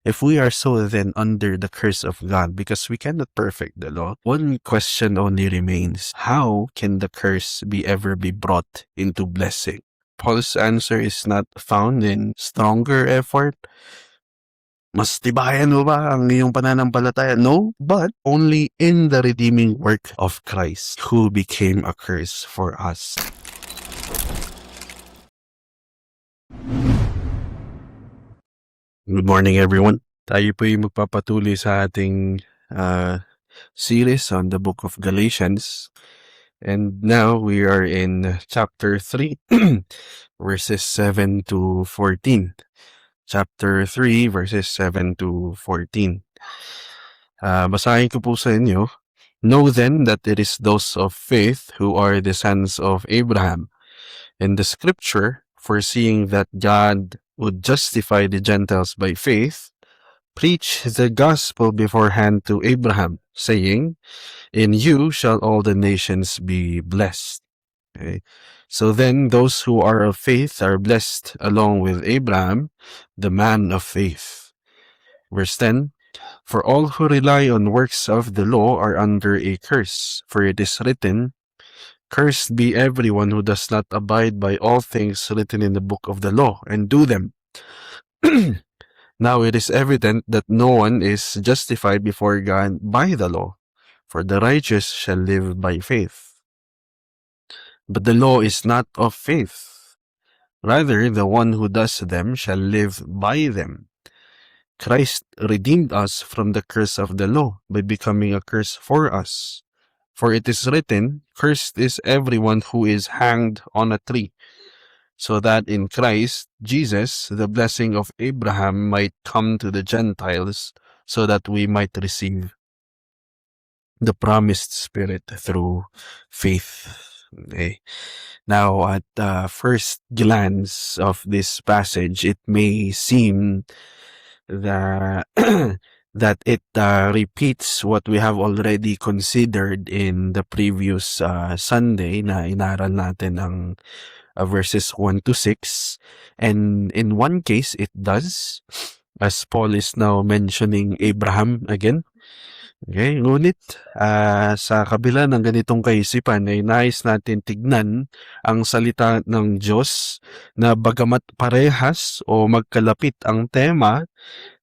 If we are so then under the curse of God because we cannot perfect the law, one question only remains. How can the curse ever be brought into blessing? Paul's answer is not found in stronger effort. Mas tibayan mo ba ang iyong pananampalataya? No, but only in the redeeming work of Christ who became a curse for us. Good morning, everyone. Tayo po yung magpapatuloy sa ating series on the book of Galatians. And now we are in chapter 3, verses 7 to 14. Chapter 3, verses 7 to 14. Basahin ko po sa inyo. Know then that it is those of faith who are the sons of Abraham. In the scripture, foreseeing that God would justify the Gentiles by faith, preach the gospel beforehand to Abraham, saying, in you shall all the nations be blessed. Okay. So then those who are of faith are blessed along with Abraham, the man of faith. Verse 10, for all who rely on works of the law are under a curse, for it is written, cursed be everyone who does not abide by all things written in the book of the law and do them. Now it is evident that no one is justified before God by the law, for the righteous shall live by faith. But the law is not of faith. Rather, the one who does them shall live by them. Christ redeemed us from the curse of the law by becoming a curse for us. For it is written, cursed is everyone who is hanged on a tree, so that in Christ Jesus the blessing of Abraham might come to the Gentiles, so that we might receive the promised Spirit through faith. Okay. Now, at first glance of this passage, it may seem that that it repeats what we have already considered in the previous Sunday na inaral natin ang verses 1 to 6. And in one case, it does, as Paul is now mentioning Abraham again. Okay, ngunit sa kabila ng ganitong kaisipan ay nais natin tignan ang salita ng Diyos na bagamat parehas o magkalapit ang tema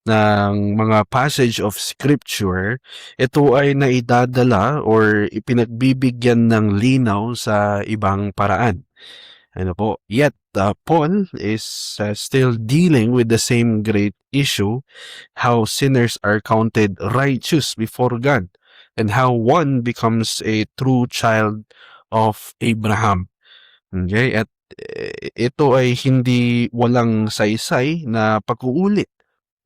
ng mga passage of scripture, ito ay naidadala or ipinagbibigyan ng linaw sa ibang paraan. Ano po? Yet, Paul is still dealing with the same great issue, how sinners are counted righteous before God, and how one becomes a true child of Abraham. Okay? At ito ay hindi walang saysay na pag-uulit.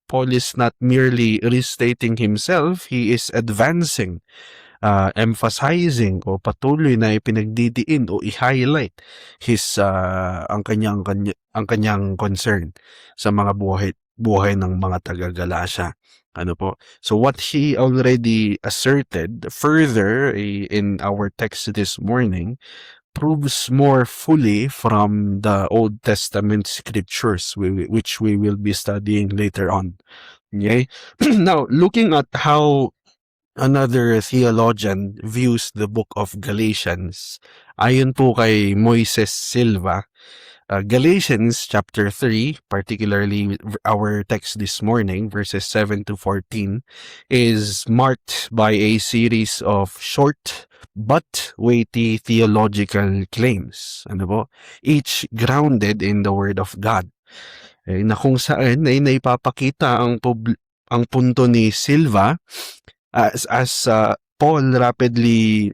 Paul is not merely restating himself, he is advancing, emphasizing o patuloy na ipinagdidiin o i-highlight ang kanyang concern sa mga buhay ng mga taga-Galacia. Ano po? So what he already asserted further in our text this morning proves more fully from the Old Testament scriptures, which we will be studying later on. Okay? Now, looking at how another theologian views the book of Galatians, ayon po kay Moises Silva, Galatians chapter 3, particularly our text this morning, verses 7 to 14, is marked by a series of short but weighty theological claims. Ano po? Each grounded in the Word of God. Na kung saan ay naipapakita ang punto ni Silva as Paul rapidly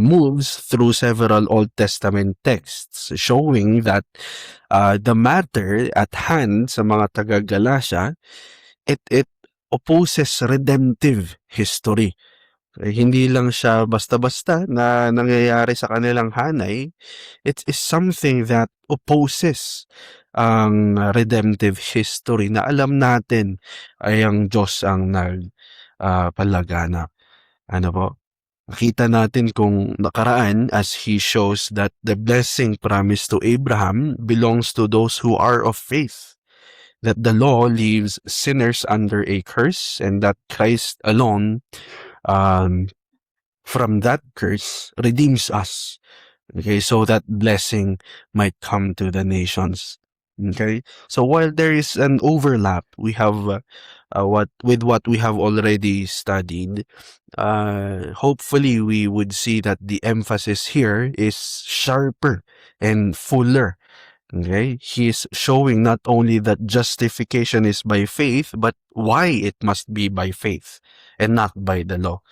moves through several Old Testament texts, showing that the matter at hand sa mga taga-Galacia, it opposes redemptive history. Hindi lang siya basta-basta na nangyayari sa kanilang hanay. It is something that opposes ang redemptive history na alam natin ay ang Diyos ang nagpalaganap. Ano po? Nakita natin kung nakaraan as he shows that the blessing promised to Abraham belongs to those who are of faith. that the law leaves sinners under a curse, and that Christ alone, um, from that curse, redeems us. Okay, so that blessing might come to the nations. Okay, so while there is an overlap, we have what we have already studied. Hopefully, we would see that the emphasis here is sharper and fuller. Okay, he is showing not only that justification is by faith, but why it must be by faith and not by the law.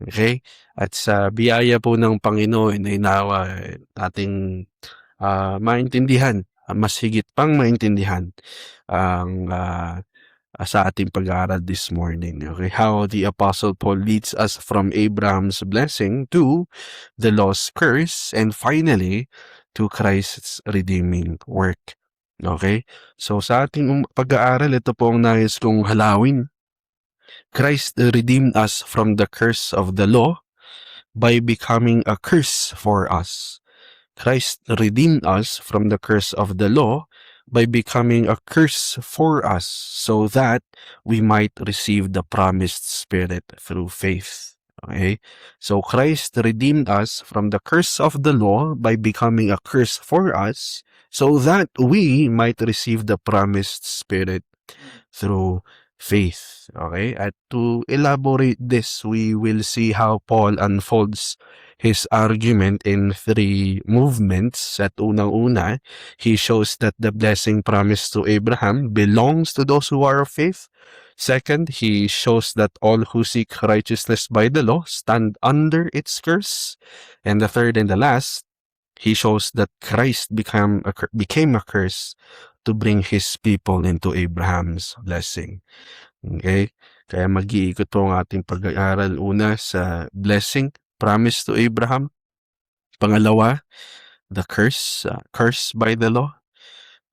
Okay? At sa biyaya po ng Panginoon ay nawa ating maintindihan, mas higit pang maintindihan ang sa ating pag-aaral this morning. Okay, how the Apostle Paul leads us from Abraham's blessing to the law's curse and finally to Christ's redeeming work. Okay, so sa ating pag-aaral, ito po ang nais kong halawin. Christ redeemed us from the curse of the law by becoming a curse for us. Christ redeemed us from the curse of the law by becoming a curse for us so that we might receive the promised Spirit through faith. Okay? So Christ redeemed us from the curse of the law by becoming a curse for us so that we might receive the promised Spirit through faith. Okay? At to elaborate this, we will see how Paul unfolds his argument in three movements. At unang-una, he shows that the blessing promised to Abraham belongs to those who are of faith. Second, he shows that all who seek righteousness by the law stand under its curse. And the third and the last, he shows that Christ became a curse to bring his people into Abraham's blessing. Okay? Kaya mag-iikot po ang ating pag-aaral una sa blessing promised to Abraham. Pangalawa, the curse by the law.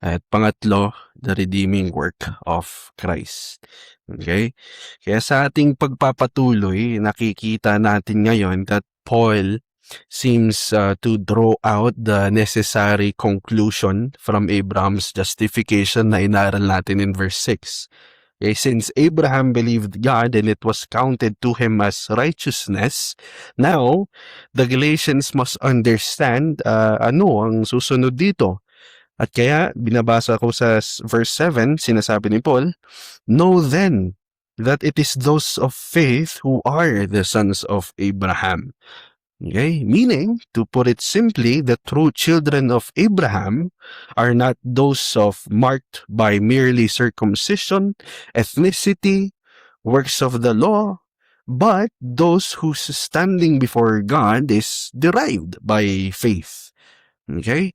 At pangatlo, the redeeming work of Christ. Okay? Kaya sa ating pagpapatuloy, nakikita natin ngayon that Paul seems to draw out the necessary conclusion from Abraham's justification na inaral natin in verse 6. Okay, since Abraham believed God and it was counted to him as righteousness, now the Galatians must understand ano ang susunod dito. At kaya binabasa ko sa verse 7, sinasabi ni Paul, "Know then that it is those of faith who are the sons of Abraham." Okay, meaning, to put it simply, the true children of Abraham are not those marked by merely circumcision, ethnicity, works of the law, but those whose standing before God is derived by faith. Okay?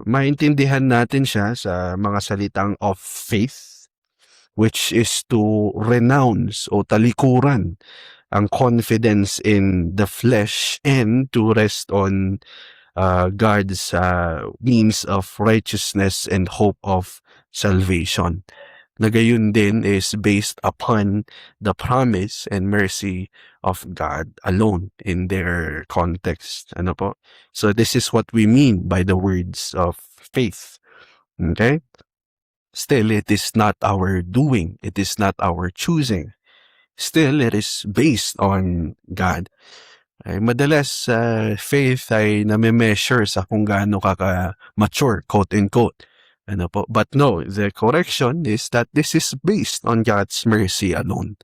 Maintindihan natin siya sa mga salitang of faith, which is to renounce o talikuran ang confidence in the flesh and to rest on God's means of righteousness and hope of salvation. Na gayon din is based upon the promise and mercy of God alone in their context. Ano po? So this is what we mean by the words of faith. Okay? Still, it is not our doing. It is not our choosing. Still, it is based on God. Ay, madalas, faith ay nami-measure sa kung gaano ka-mature, quote-unquote. Ano po? But no, the correction is that this is based on God's mercy alone.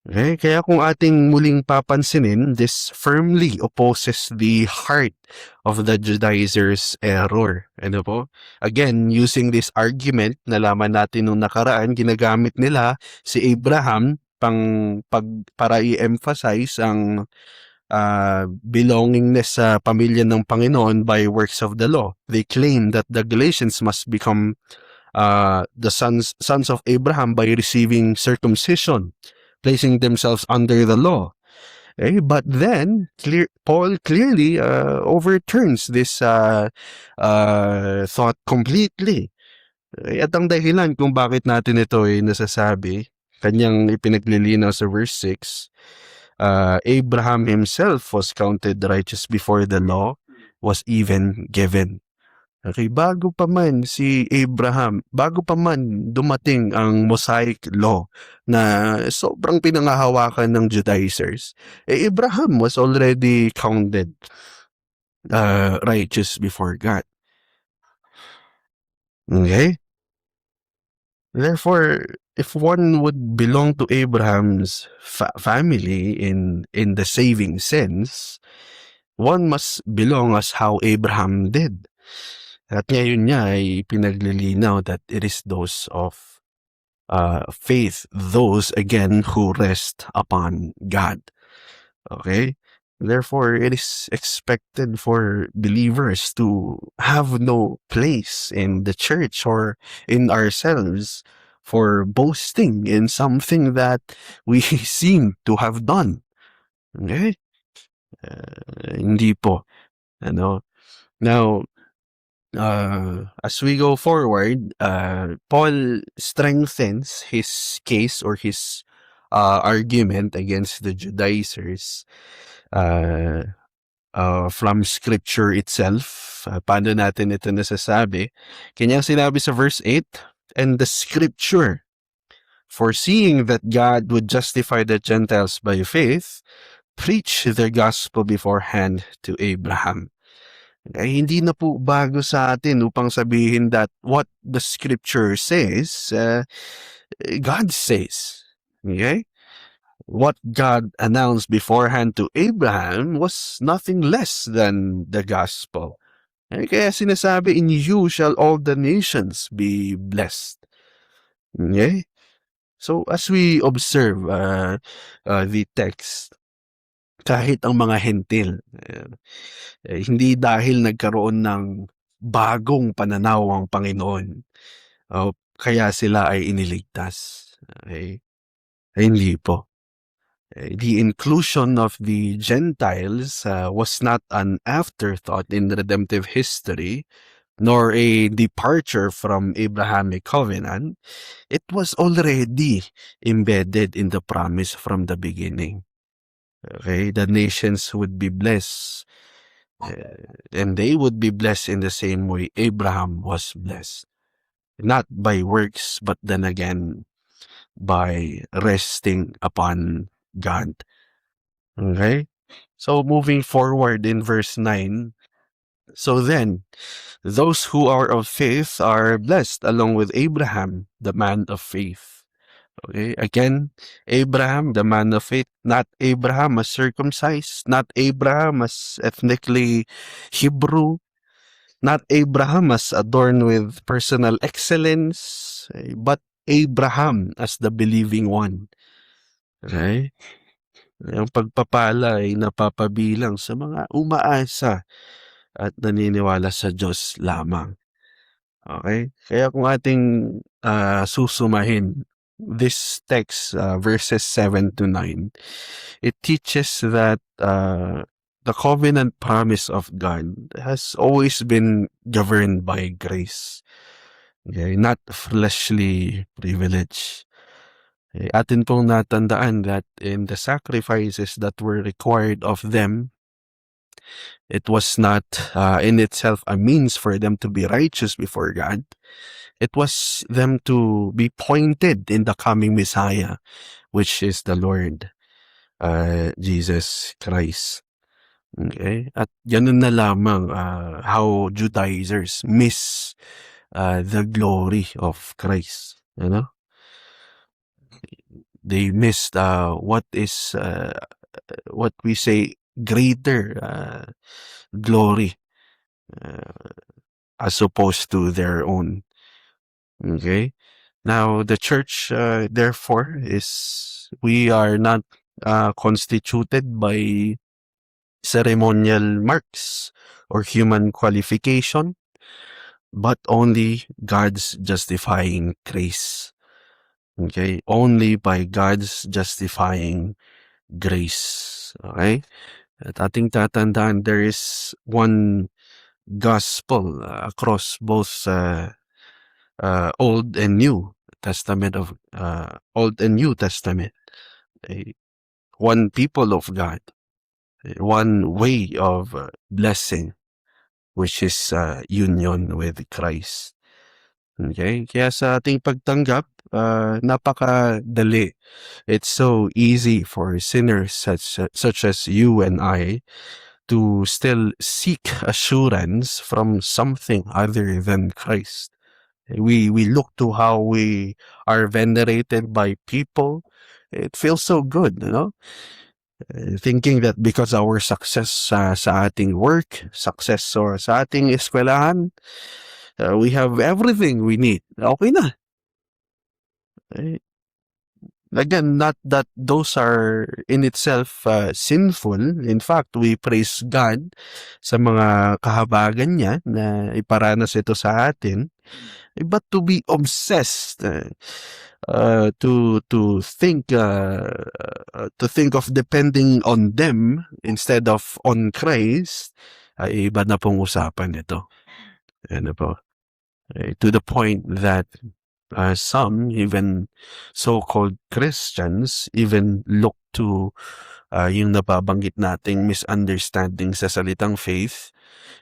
Okay? Kaya kung ating muling papansinin, this firmly opposes the heart of the Judaizers' error. Ano po? Again, using this argument, nalaman natin nung nakaraan, ginagamit nila si Abraham para i-emphasize ang belongingness sa pamilya ng Panginoon by works of the law. They claim that the Galatians must become the sons of Abraham by receiving circumcision, placing themselves under the law. Okay? But then, Paul clearly overturns this thought completely. At ang dahilan kung bakit natin ito ay nasasabi, kanyang ipinaglilinaw sa verse 6, Abraham himself was counted righteous before the law was even given. Okay, bago pa man si Abraham, bago pa man dumating ang Mosaic Law na sobrang pinangahawakan ng Judaizers, Abraham was already counted righteous before God. Okay? Therefore, if one would belong to Abraham's family in the saving sense, one must belong as how Abraham did. At ngayon niya ay pinaglilinaw that it is those of faith, those again who rest upon God. Okay? Therefore, it is expected for believers to have no place in the church or in ourselves for boasting in something that we seem to have done. Okay? Hindi po. Ano? Now, as we go forward, Paul strengthens his case or his argument against the Judaizers from scripture itself. Paano natin ito nasasabi? Kanyang sinabi sa verse 8, and the scripture, foreseeing that God would justify the Gentiles by faith, preach the gospel beforehand to Abraham. Ay hindi na po bago sa atin upang sabihin that what the scripture says, God says. Okay? What God announced beforehand to Abraham was nothing less than the gospel. Kaya sinasabi, in you shall all the nations be blessed. Okay? So as we observe the text, kahit ang mga hentil, hindi dahil nagkaroon ng bagong pananaw ang Panginoon, kaya sila ay iniligtas. Okay? Ay, hindi po. The inclusion of the Gentiles was not an afterthought in redemptive history, nor a departure from Abrahamic covenant. It was already embedded in the promise from the beginning. Okay, the nations would be blessed, and they would be blessed in the same way Abraham was blessed. Not by works, but then again, by resting upon God. Okay? So moving forward in verse 9, so then, those who are of faith are blessed along with Abraham, the man of faith. Okay, again, Abraham, the man of faith, not Abraham as circumcised, not Abraham as ethnically Hebrew, not Abraham as adorned with personal excellence, but Abraham as the believing one. Okay? Ang pagpapala ay napapabilang sa mga umaasa at naniniwala sa Diyos lamang. Okay? Kaya kung ating susumahin this text, verses 7 to 9, it teaches that the covenant promise of God has always been governed by grace. Okay? Not fleshly privilege. Okay? Atin pong natandaan that in the sacrifices that were required of them, it was not in itself a means for them to be righteous before God. It was them to be pointed in the coming Messiah, which is the Lord Jesus Christ. Okay? At ganun na lamang how Judaizers miss the glory of Christ. You know? They missed what is what we say greater glory as opposed to their own. Okay? Now, the church, therefore, we are not constituted by ceremonial marks or human qualification, but only God's justifying grace. Okay? Only by God's justifying grace. Okay? At ating tatandaan, there is one gospel across both Old and New Testament of Old and New Testament. One people of God, one way of blessing, which is union with Christ. Okay? Kaya sa ating pagtanggap, napakadali. It's so easy for sinners such as you and I to still seek assurance from something other than Christ. We look to how we are venerated by people. It feels so good, you know? Thinking that because our success sa ating work, success or sa ating eskwelahan, we have everything we need. Okay na. Eh, Again, not that those are in itself sinful. In fact, we praise God sa mga kahabagan niya na iparanas ito sa atin. But to be obsessed, to think of depending on them instead of on Christ, ay iba na pong usapan ito. Ano po? To the point that some, even so-called Christians, even look to yung nababanggit nating misunderstanding sa salitang faith.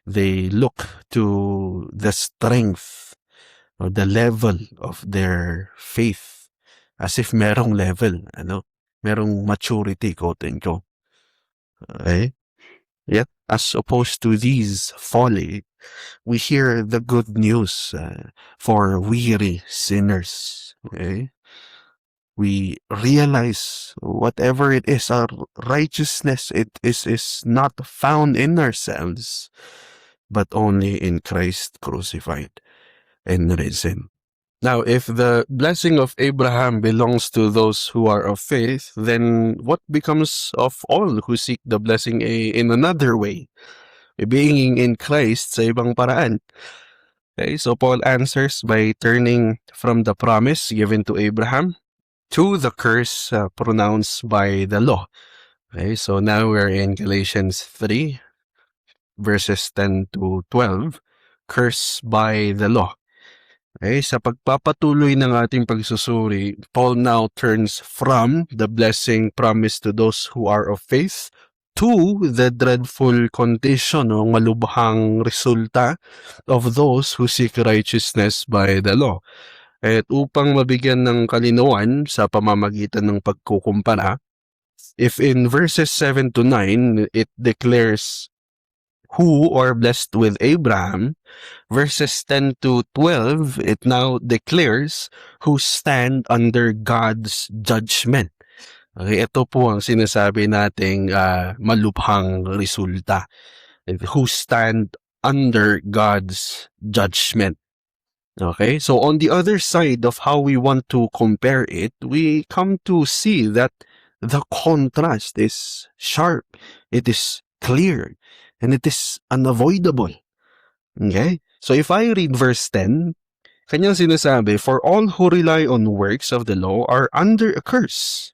They look to the strength or the level of their faith as if merong level, merong maturity, quote unquote. Okay? Yet, as opposed to these folly, we hear the good news for weary sinners. Okay? We realize whatever it is, our righteousness, it is not found in ourselves, but only in Christ crucified and risen. Now, if the blessing of Abraham belongs to those who are of faith, then what becomes of all who seek the blessing in another way? Being in Christ sa ibang paraan. Okay, so Paul answers by turning from the promise given to Abraham to the curse pronounced by the law. Okay, so now we're in Galatians 3, verses 10 to 12, curse by the law. Okay, sa pagpapatuloy ng ating pagsusuri, Paul now turns from the blessing promised to those who are of faith to the dreadful condition o malubhang resulta of those who seek righteousness by the law. At upang mabigyan ng kalinawan sa pamamagitan ng pagkukumpara, if in verses 7 to 9, it declares who are blessed with Abraham, verses 10 to 12, it now declares who stand under God's judgment. Okay, ito po ang sinasabi nating malubhang resulta. Who stand under God's judgment. Okay, so on the other side of how we want to compare it, we come to see that the contrast is sharp, it is clear, and it is unavoidable. Okay, so if I read verse 10, kanyang sinasabi, for all who rely on works of the law are under a curse.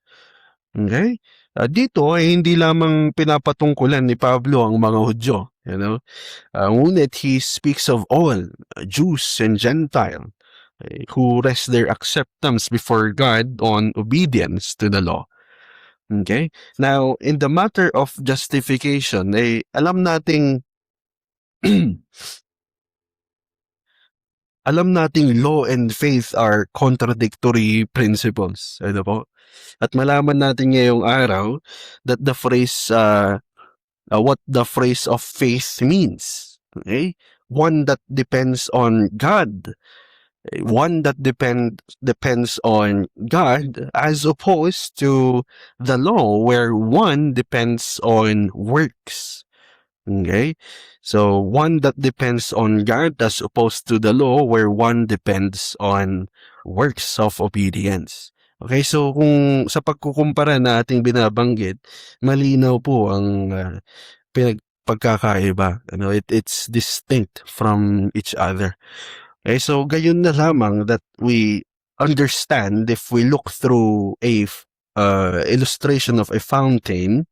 Okay? Dito ay hindi lamang pinapatungkulan ni Pablo ang mga Hudyo, ngunit he speaks of all, Jews and Gentile, who rest their acceptance before God on obedience to the law. Okay? Now, in the matter of justification, alam nating law and faith are contradictory principles. Ano po? At malaman natin ngayong araw that the phrase, what the phrase of faith means. Okay? One that depends on God. One that depends on God as opposed to the law where one depends on works. Okay? So, one that depends on God as opposed to the law where one depends on works of obedience. Okay, so kung sa pagkukumpara na ating binabanggit, malinaw po ang pagkakaiba. It's distinct from each other. Okay, so gayon na lamang that we understand if we look through a illustration of a fountain.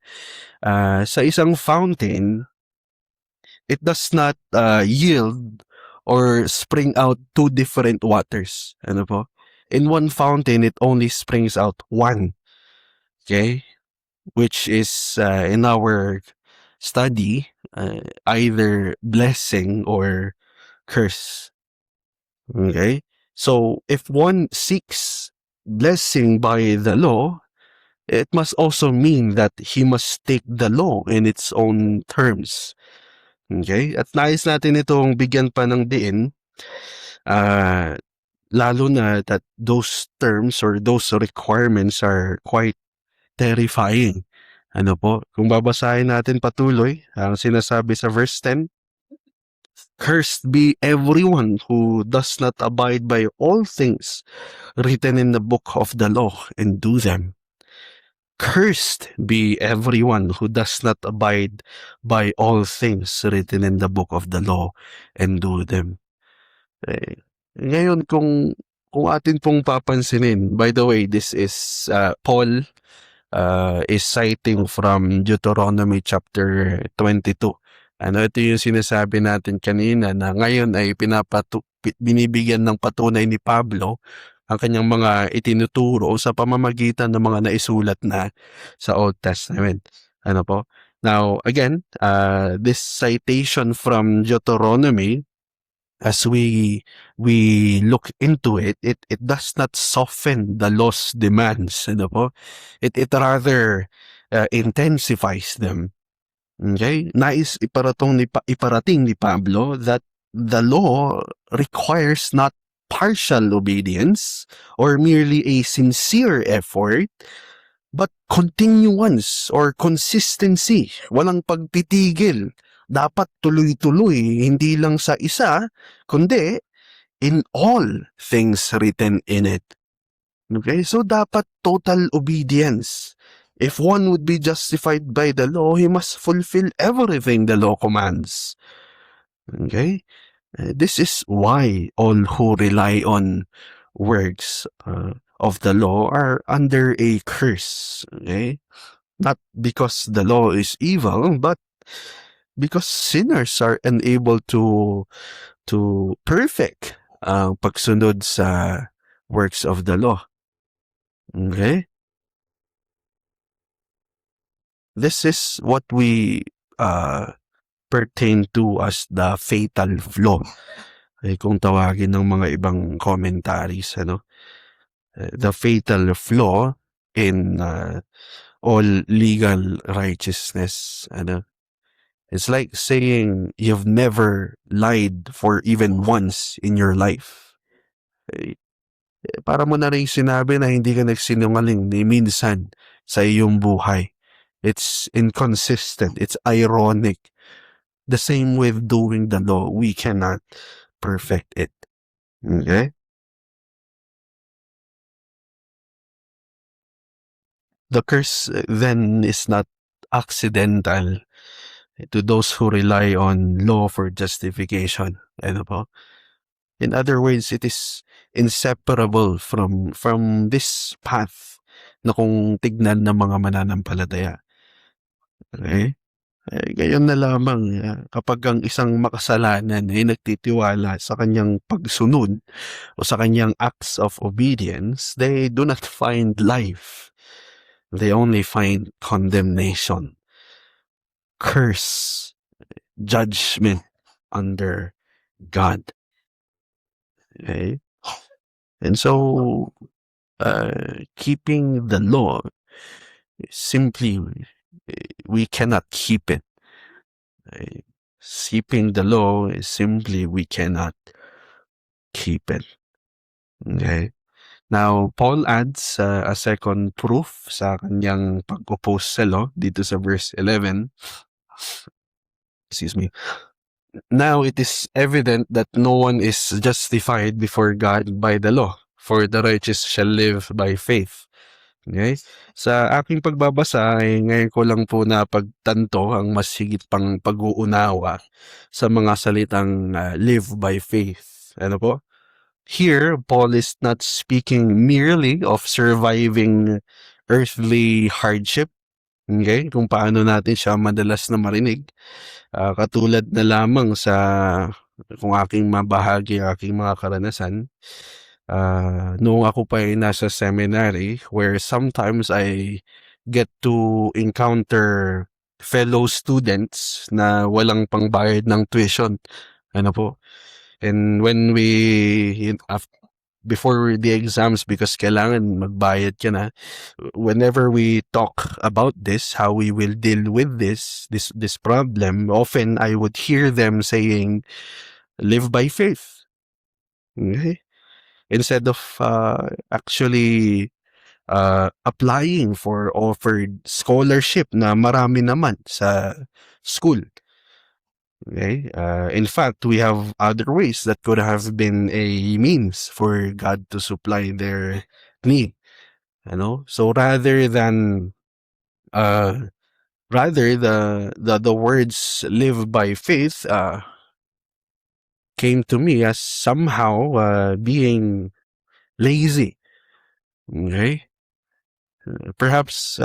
Sa isang fountain, it does not yield or spring out two different waters. Ano po? In one fountain, it only springs out one. Okay? Which is in our study either blessing or curse. Okay? So if one seeks blessing by the law, it must also mean that he must take the law in its own terms. Okay? At nais natin itong bigyan pa ng diin, lalo na that those terms or those requirements are quite terrifying. Ano po? Kung babasahin natin patuloy, ang sinasabi sa verse 10, "Cursed be everyone who does not abide by all things written in the book of the law and do them. Cursed be everyone who does not abide by all things written in the book of the law and do them." Ngayon kung atin pong papansinin, by the way, this is Paul is citing from Deuteronomy chapter 22. Ito yung sinasabi natin kanina na ngayon ay binibigyan ng patunay ni Pablo ang kanyang mga itinuturo sa pamamagitan ng mga naisulat na sa Old Testament. Ano po? Now, again, this citation from Deuteronomy, as we look into it, it does not soften the law's demands. Ano po? It rather intensifies them. Okay? Nais iparating ni Pablo that the law requires not partial obedience or merely a sincere effort, but continuance or consistency. Walang pagtitigil. Dapat tuloy-tuloy, hindi lang sa isa, kundi in all things written in it. Okay? So dapat total obedience. If one would be justified by the law, he must fulfill everything the law commands. Okay? This is why all who rely on works of the law are under a curse. Okay? Not because the law is evil, but because sinners are unable to perfect ang pagsunod sa works of the law. Okay? This is what we pertain to as the fatal flaw. Kung tawagin ng mga ibang commentaries, the fatal flaw in all legal righteousness. It's like saying you've never lied for even once in your life. Para mo na rin sinabi na hindi ka nagsinungaling ni minsan sa iyong buhay. It's inconsistent. It's ironic. The same with doing the law. We cannot perfect it. Okay? The curse then is not accidental to those who rely on law for justification. Ano po? In other words, it is inseparable from this path na kung tignan ng mga mananampalataya. Okay? Gayon na lamang kapag ang isang makasalanan ay nagtitiwala sa kanyang pagsunod o sa kanyang acts of obedience, they do not find life. They only find condemnation, curse, judgment under God. Okay? And so, keeping the law, simply, we cannot keep it. Keeping the law is simply we cannot keep it. Okay? Now, Paul adds a second proof sa kanyang pag-oppose sa law dito sa verse 11. Excuse me. Now it is evident that no one is justified before God by the law, for the righteous shall live by faith. Okay? Sa aking pagbabasa ay ngayon ko lang po napagtanto ang mas higit pang pag-uunawa sa mga salitang live by faith. Ano po? Here, Paul is not speaking merely of surviving earthly hardship. Okay? Kung paano natin siya madalas na marinig. Katulad na lamang sa kung aking mabahagi aking mga karanasan, noong ako pa ay nasa seminary, where sometimes I get to encounter fellow students na walang pangbayad ng tuition. Ano po? And when we before the exams, because kailangan magbayad ka na, whenever we talk about this, how we will deal with this problem, often I would hear them saying, live by faith. Okay? Instead of actually applying for offered scholarship na marami naman sa school. Okay? In fact, we have other ways that could have been a means for God to supply their need. So rather the words live by faith came to me as somehow being lazy. Okay? Perhaps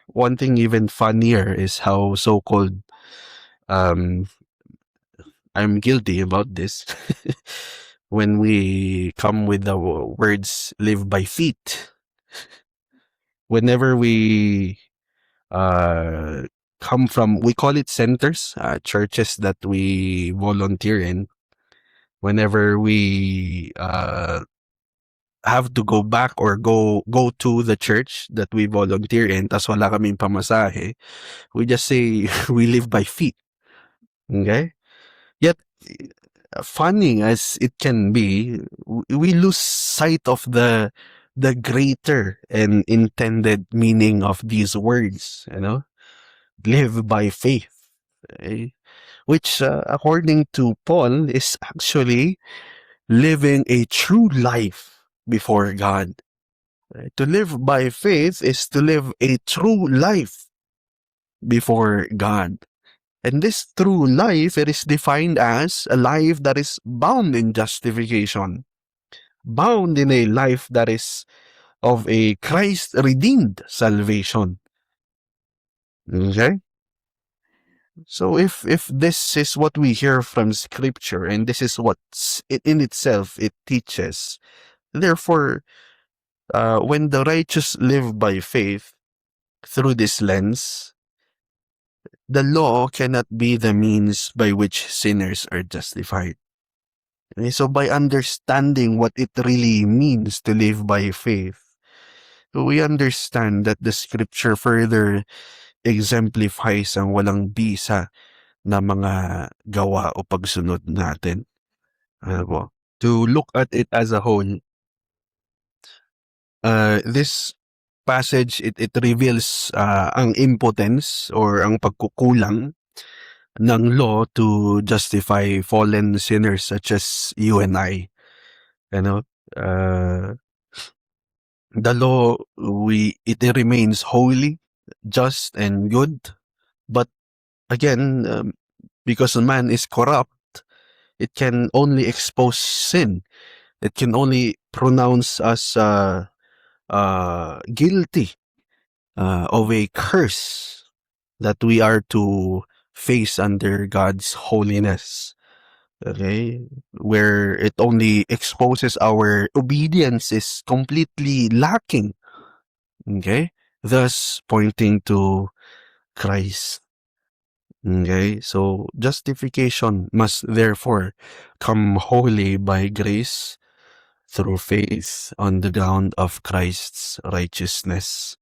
one thing even funnier is how so-called I'm guilty about this when we come with the words live by feet. Whenever we come from, we call it centers, churches that we volunteer in. Whenever we have to go back or go to the church that we volunteer in, tas wala kaming pamasahe, we just say we live by feet. Okay? Yet, funny as it can be, we lose sight of the greater and intended meaning of these words, live by faith, okay? Which, according to Paul, is actually living a true life before God. Okay? To live by faith is to live a true life before God. And this true life, it is defined as a life that is bound in justification, bound in a life that is of a Christ-redeemed salvation. Okay? So if this is what we hear from Scripture, and this is what in itself it teaches, therefore, when the righteous live by faith through this lens, the law cannot be the means by which sinners are justified. Okay, so by understanding what it really means to live by faith, we understand that the Scripture further exemplifies ang walang bisa na mga gawa o pagsunod natin. To look at it as a whole, this passage, it reveals ang impotence or ang pagkukulang ng law to justify fallen sinners such as you and I. The law, it remains holy, just, and good. But again, because man is corrupt, it can only expose sin. It can only pronounce us guilty of a curse that we are to face under God's holiness. Okay? Where it only exposes our obedience is completely lacking. Okay? Thus pointing to Christ. Okay? So justification must therefore come wholly by grace through faith on the ground of Christ's righteousness.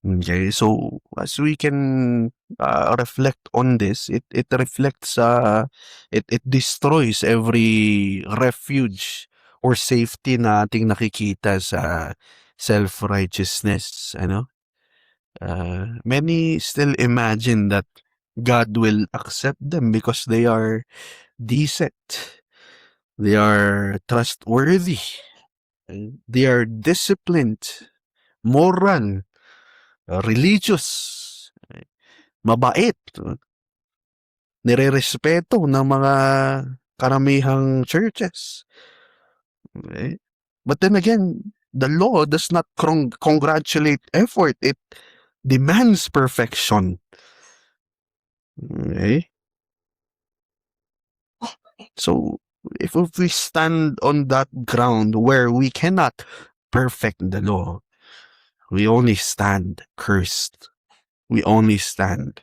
Okay, so as we can reflect on this, it reflects, it destroys every refuge or safety na ating nakikita sa self-righteousness. Many still imagine that God will accept them because they are decent, they are trustworthy, they are disciplined, moral, religious, mabait, nire-respeto ng mga karamihang churches. Okay? But then again, the law does not congratulate effort. It demands perfection. Okay? So, if we stand on that ground where we cannot perfect the law, we only stand cursed. We only stand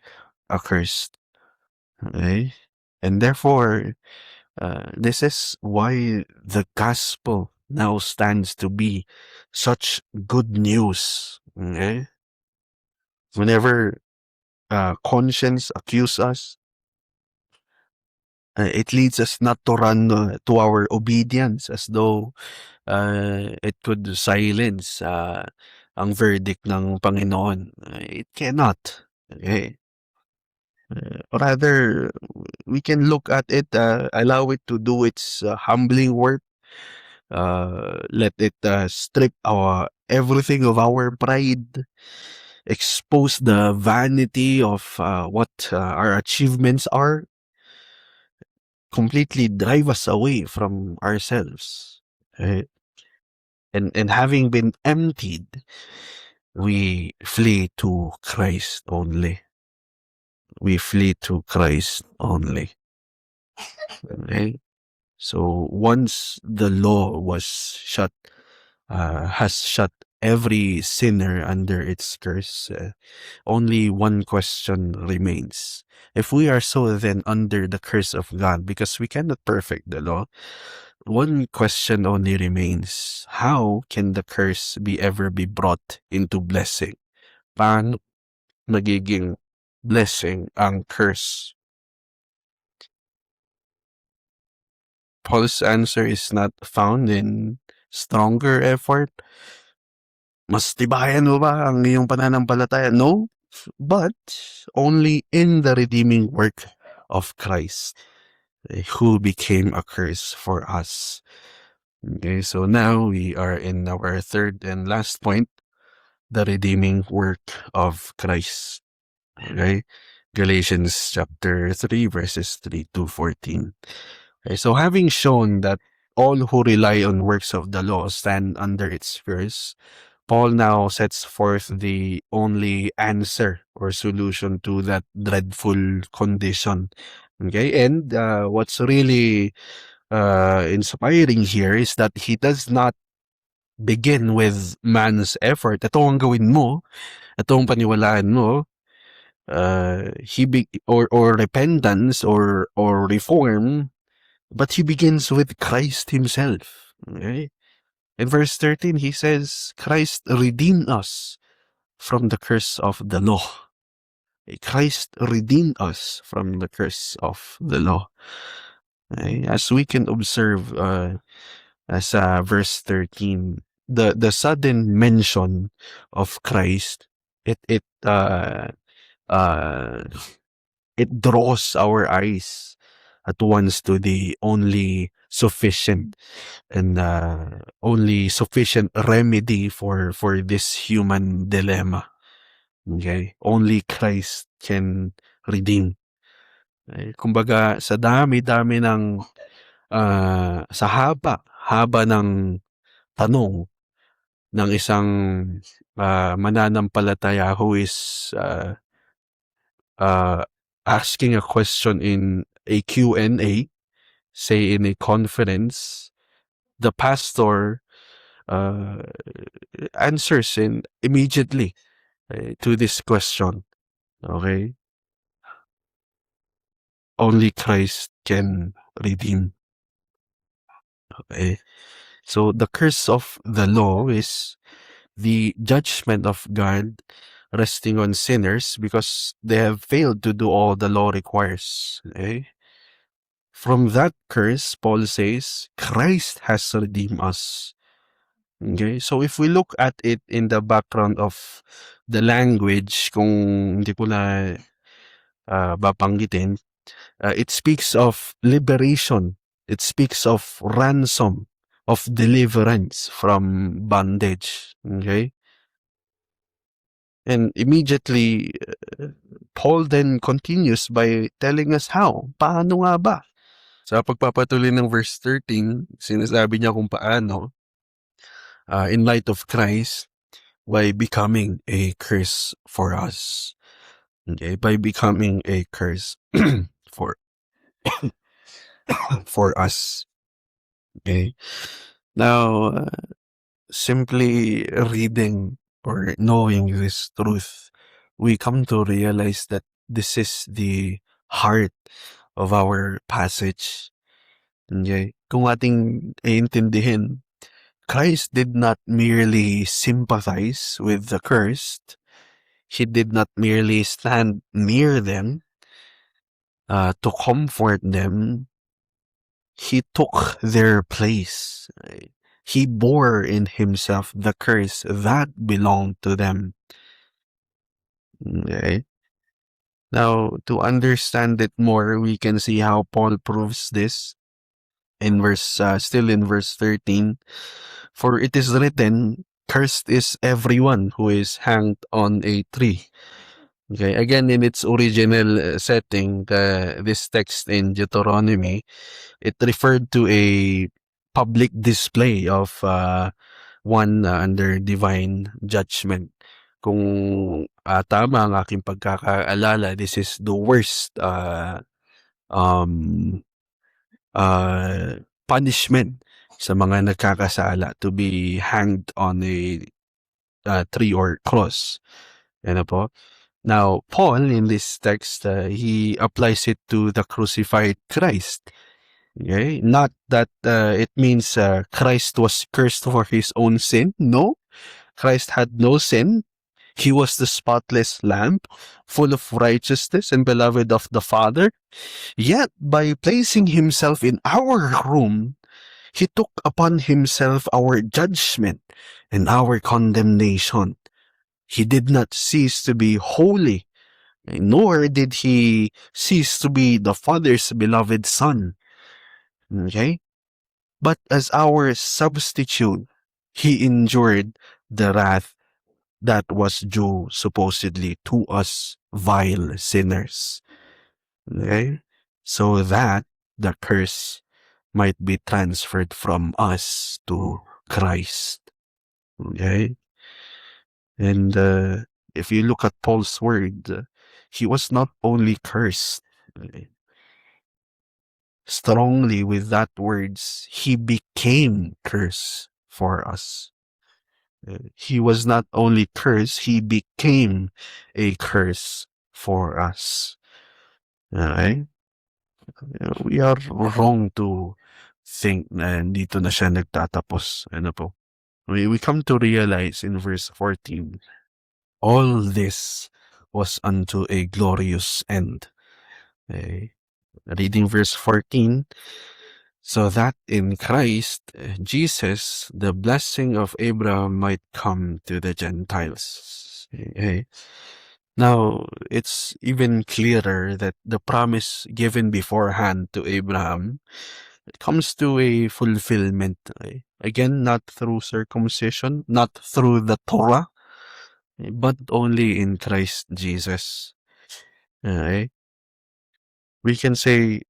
accursed. Okay? And therefore, this is why the gospel now stands to be such good news. Okay? Whenever conscience accuse us, it leads us not to run to our obedience as though it could silence ang verdict ng Panginoon. It cannot. Okay? Rather, we can look at it, allow it to do its humbling work, let it strip our everything of our pride, expose the vanity of what our achievements are, completely drive us away from ourselves. Right? And having been emptied, we flee to Christ only. We flee to Christ only. Okay? So once the law was has shut every sinner under its curse, only one question remains. If we are so then under the curse of God, because we cannot perfect the law, one question only remains. How can the curse ever be brought into blessing? Paano magiging blessing ang curse? Paul's answer is not found in stronger effort. Mas tibayan mo ba ang iyong pananampalataya? No, but only in the redeeming work of Christ, who became a curse for us. Okay, so now we are in our third and last point, the redeeming work of Christ. Okay, Galatians chapter 3 verses 3 to 14. Okay, so having shown that all who rely on works of the law stand under its curse, Paul now sets forth the only answer or solution to that dreadful condition. Okay, and what's really inspiring here is that he does not begin with man's effort. Ito ang gawin mo, ito ang paniwalaan mo. Or repentance or reform, but he begins with Christ himself. Okay? In verse 13, he says, Christ redeemed us from the curse of the law. Christ redeemed us from the curse of the law. Okay? As we can observe, as verse 13, the sudden mention of Christ, it draws our eyes at once to the only sufficient and only sufficient remedy for this human dilemma. Okay? Only Christ can redeem. Kumbaga, sa dami-dami ng sa haba ng tanong ng isang mananampalataya who is asking a question in a Q&A, say in a conference, the pastor answers immediately to this question. Okay? Only Christ can redeem. Okay? So the curse of the law is the judgment of God resting on sinners because they have failed to do all the law requires. Okay? From that curse, Paul says, Christ has redeemed us. Okay? So if we look at it in the background of the language, kung hindi ko na babanggitin, it speaks of liberation. It speaks of ransom, of deliverance from bondage. Okay? And immediately, Paul then continues by telling us how. Paano nga ba? Sa pagpapatuloy ng verse 13, sinasabi niya kung paano, in light of Christ, by becoming a curse for us. Okay? By becoming a curse for for us. Okay? Now, simply reading or knowing this truth, we come to realize that this is the heart of our passage. Okay? Kung ating iintindihin, Christ did not merely sympathize with the cursed. He did not merely stand near them to comfort them. He took their place. He bore in himself the curse that belonged to them. Okay? Now, to understand it more, we can see how Paul proves this in still in verse 13. For it is written, cursed is everyone who is hanged on a tree. Okay, again, in its original setting, this text in Deuteronomy, it referred to a public display of one under divine judgment. Kung tama ang aking pagkakaalala, this is the worst punishment sa mga nagkakasala, to be hanged on a tree or cross. Ano po? Now, Paul, in this text, he applies it to the crucified Christ. Okay? Not that it means Christ was cursed for his own sin. No. Christ had no sin. He was the spotless lamb, full of righteousness and beloved of the Father. Yet, by placing himself in our room, he took upon himself our judgment and our condemnation. He did not cease to be holy, nor did he cease to be the Father's beloved Son. Okay? But as our substitute, he endured the wrath that was due supposedly to us vile sinners. Okay? So that the curse might be transferred from us to Christ. Okay? And if you look at Paul's word, he was not only cursed. Strongly with that words, he became curse for us. He was not only cursed, he became a curse for us. Okay? We are wrong to think na dito na siya nagtatapos. Ano po? We come to realize in verse 14, all this was unto a glorious end. Okay. Reading verse 14, so that in Christ Jesus the blessing of Abraham might come to the Gentiles. Okay. Now, it's even clearer that the promise given beforehand to Abraham comes to a fulfillment. Okay? Again, not through circumcision, not through the Torah, but only in Christ Jesus. Okay? We can say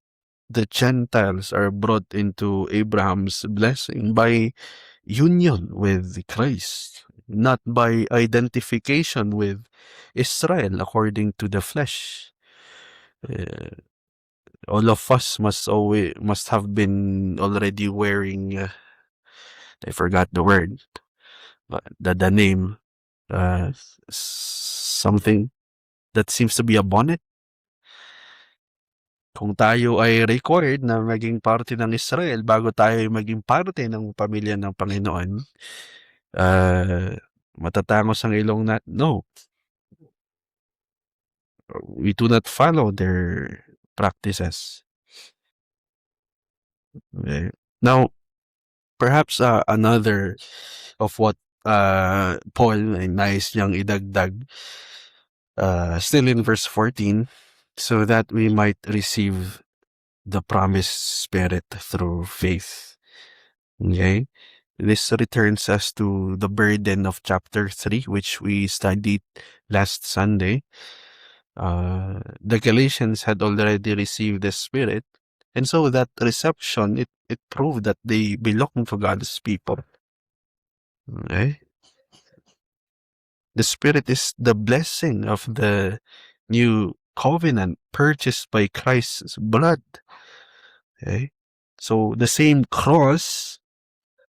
the Gentiles are brought into Abraham's blessing by union with Christ, not by identification with Israel according to the flesh. All of us must have been already wearing I forgot the word, but the name, something that seems to be a bonnet. Kung tayo ay required na maging parte ng Israel bago tayo maging parte ng pamilya ng Panginoon, matatangos ang ilong no. We do not follow their practices. Okay. Now, perhaps another of what Paul ay nais niyang idagdag, still in verse 14, so that we might receive the promised Spirit through faith. Okay? This returns us to the burden of chapter 3, which we studied last Sunday. The Galatians had already received the Spirit, and so that reception, it proved that they belong to God's people. Okay? The Spirit is the blessing of the new covenant purchased by Christ's blood. Okay? So the same cross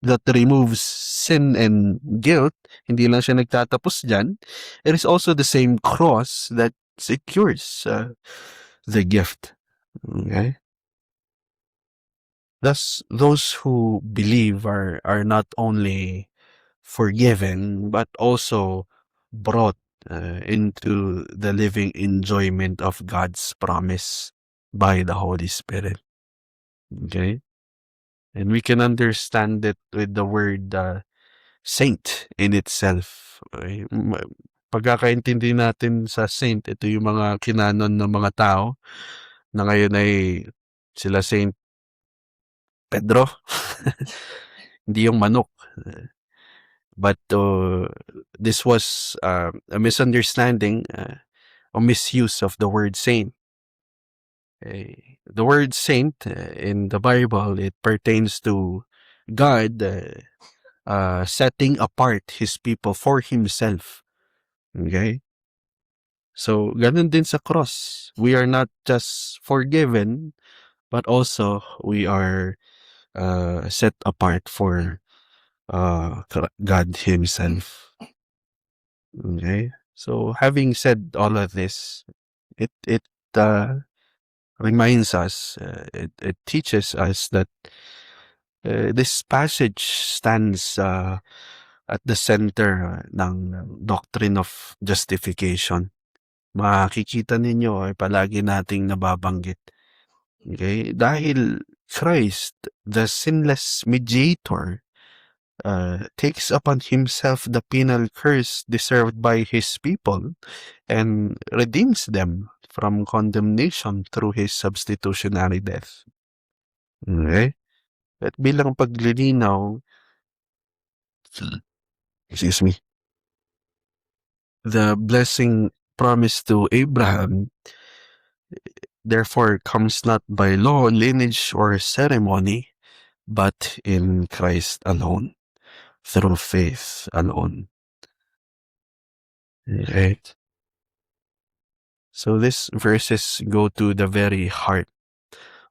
that removes sin and guilt, hindi lang siya nagtatapos dyan. It is also the same cross that secures the gift. Okay? Thus, those who believe are not only forgiven, but also brought into the living enjoyment of God's promise by the Holy Spirit. Okay? And we can understand it with the word saint in itself. Okay? Pagkakaintindi natin sa saint, ito yung mga kinanon ng mga tao na ngayon ay sila Saint Pedro. Hindi yung manok. But this was a misunderstanding, a misuse of the word saint. The word saint in the Bible, it pertains to God setting apart His people for Himself. Okay? So, ganun din sa cross. We are not just forgiven, but also we are set apart for God Himself. Okay? So, having said all of this, it reminds us, it teaches us that this passage stands at the center ng doctrine of justification. Makikita ninyo ay palagi nating nababanggit. Okay? Dahil Christ, the sinless mediator, takes upon himself the penal curse deserved by his people and redeems them from condemnation through his substitutionary death. Okay? At bilang paglilinaw, excuse me, the blessing promised to Abraham therefore comes not by law, lineage, or ceremony, but in Christ alone, through faith alone. Right? So these verses go to the very heart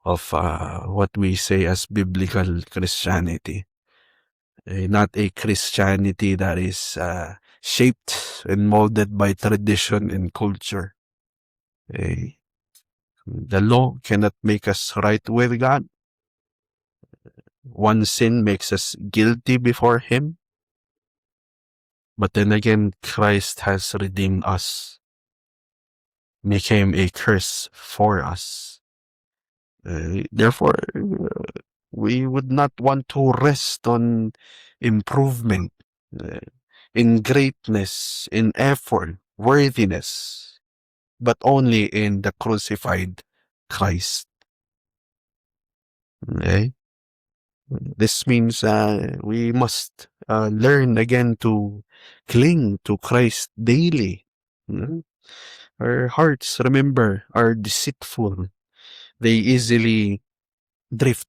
of what we say as biblical Christianity. Not a Christianity that is shaped and molded by tradition and culture. The law cannot make us right with God. One sin makes us guilty before Him. But then again, Christ has redeemed us, became a curse for us. Therefore, we would not want to rest on improvement, in greatness, in effort, worthiness, but only in the crucified Christ. Okay? This means we must learn again to cling to Christ daily. Our hearts, remember, are deceitful. They easily drift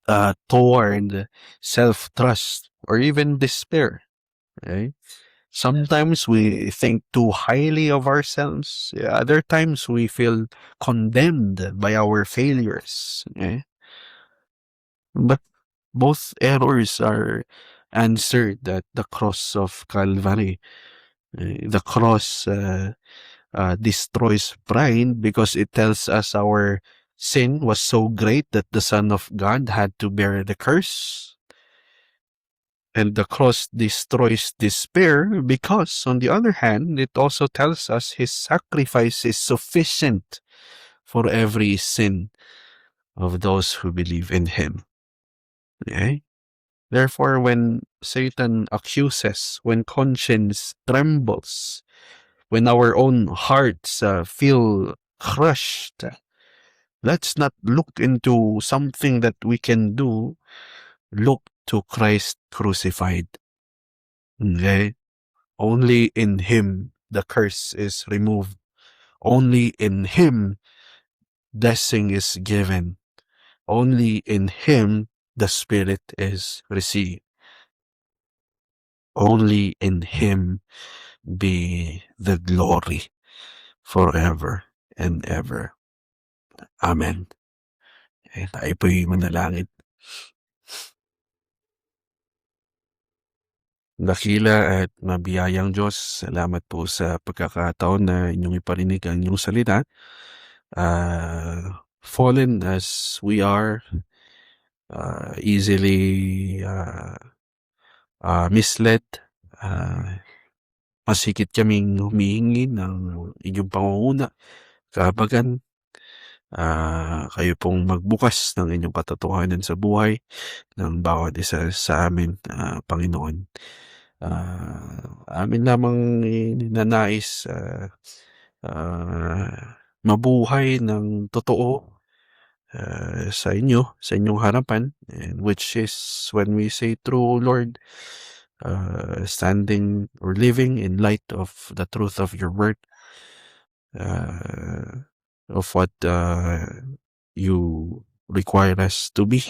toward self-trust or even despair. Okay? Sometimes we think too highly of ourselves. Other times we feel condemned by our failures. Okay? But both errors are answered at the cross of Calvary. The cross destroys pride because it tells us our sin was so great that the Son of God had to bear the curse. And the cross destroys despair because, on the other hand, it also tells us His sacrifice is sufficient for every sin of those who believe in Him. Okay? Therefore, when Satan accuses, when conscience trembles, when our own hearts feel crushed, let's not look into something that we can do. Look to Christ crucified. Okay? Only in Him the curse is removed. Only in Him blessing is given. Only in Him the Spirit is received. Only in Him be the glory forever and ever. Amen. Tayo po'y manalangin. Dakila at mabiyayang Diyos, salamat po sa pagkakataon na inyong iparinig ang inyong salita. Fallen as we are, easily misled, masikit kaming humihingi ng inyong pangunguna, kahabagan. Kayo pong magbukas ng inyong katotohanan sa buhay ng bawat isa sa amin, Panginoon. Amin lamang ninanais mabuhay ng totoo sa inyong harapan, and which is when we say true, Lord, standing or living in light of the truth of your word, of what you require us to be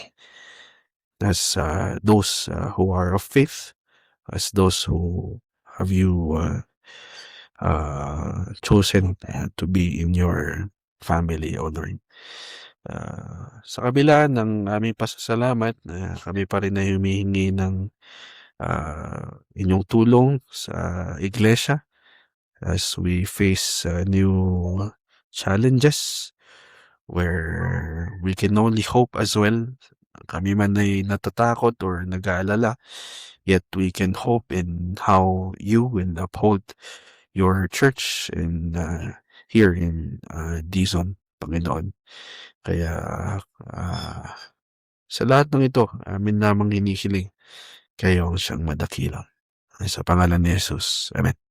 as those who are of faith, as those who have you chosen to be in your family, O Lord. Sa kabila ng aming pasasalamat, kami pa rin ay humihingi ng inyong tulong sa iglesia as we face new challenges where we can only hope as well. Kami man ay natatakot or nag-aalala, yet we can hope in how you will uphold your church in here in Dizon, Panginoon. Kaya sa lahat ng ito, amin namang hinihiling kayo ang siyang madakilang. Sa pangalan ni Jesus. Amen.